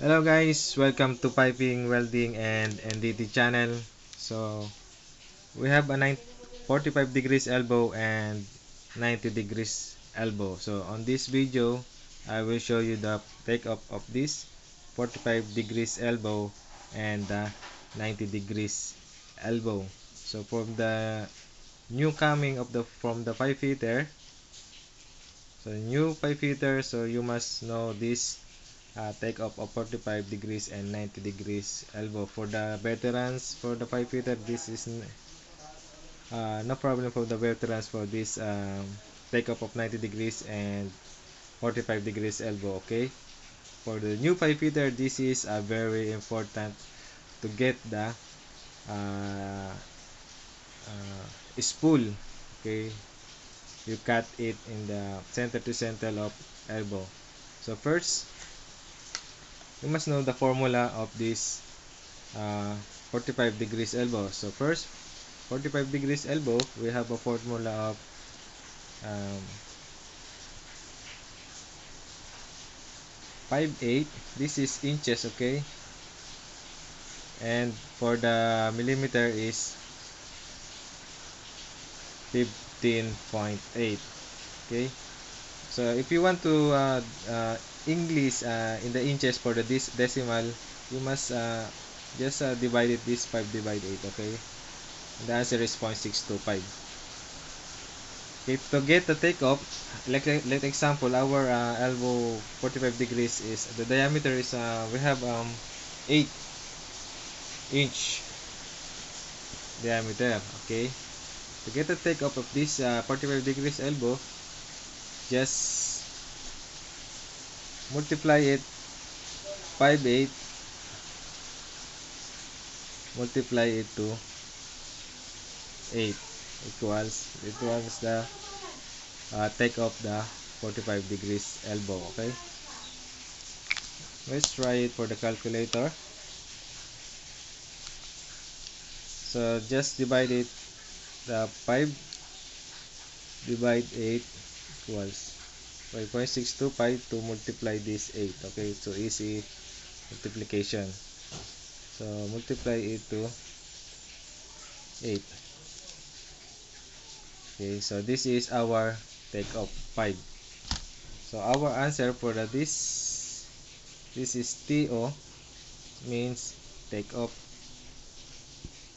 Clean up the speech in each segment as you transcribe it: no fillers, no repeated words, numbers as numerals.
Hello guys, welcome to Piping, Welding and NDT channel. So we have a 45 degrees elbow and 90 degrees elbow. So on this video, I will show you the take up of this 45 degrees elbow and the 90 degrees elbow. So from the new coming of the from the pipe fitter, so new pipe fitter, so you must know this take up of 45 degrees and 90 degrees elbow. For the veterans, for the pipe fitter, this is no problem for the veterans for this take up of 90 degrees and 45 degrees elbow. Okay, for the new pipe fitter, this is very important to get the uh, spool. Okay, you cut it in the center to center of elbow. So first, you must know the formula of this uh, 45 degrees elbow. So first, 45 degrees elbow, we have a formula of um, 5/8. This is inches, okay? And for the millimeter is 15.8. Okay? So if you want to English in the inches for the decimal, you must just divide it this 5 divide 8, okay? And the answer is 0.625. Okay, to get the takeoff, like example, our elbow 45 degrees is the diameter is we have 8" diameter. Okay, to get the takeoff of this 45 degrees elbow, just multiply it 5/8, multiply it to 8 equals the takeoff the 45 degrees elbow. Okay, let's try it for the calculator. So just divide it, the 5 divide 8 equals 5.625 to multiply this 8. Okay, so easy multiplication. So multiply it to 8. Okay, so this is our take of 5. So our answer for this is TO, means take off.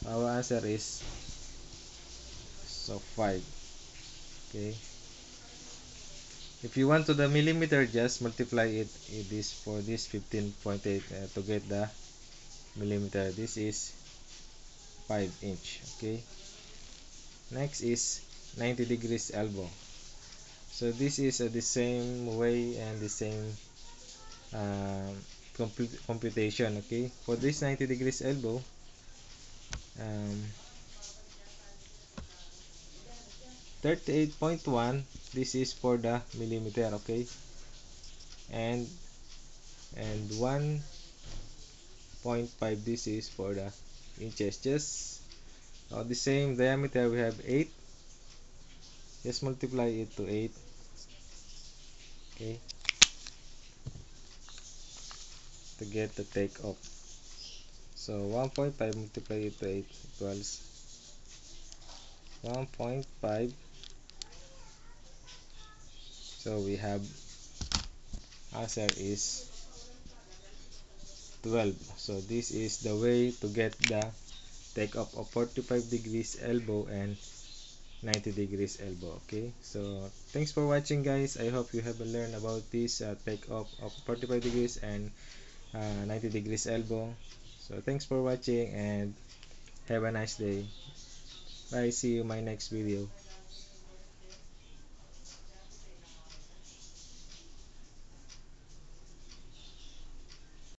Our answer is 5. Okay, if you want to the millimeter, just multiply it this for this 15.8 to get the millimeter. This is 5". Okay, next is 90 degrees elbow. So this is the same way and the same um, computation. Okay, for this 90 degrees elbow, um, 38.1, this is for the millimeter. Okay, and 1.5, this is for the inches. Just the same diameter, we have 8, just multiply it to 8. Okay, to get the take off. So 1.5 multiply it to 8 equals 1.5. So we have answer is 12. So this is the way to get the take off of 45 degrees elbow and 90 degrees elbow. Okay, so thanks for watching guys. I hope you have learned about this take off of 45 degrees and 90 degrees elbow. So thanks for watching and have a nice day. Bye, see you in my next video.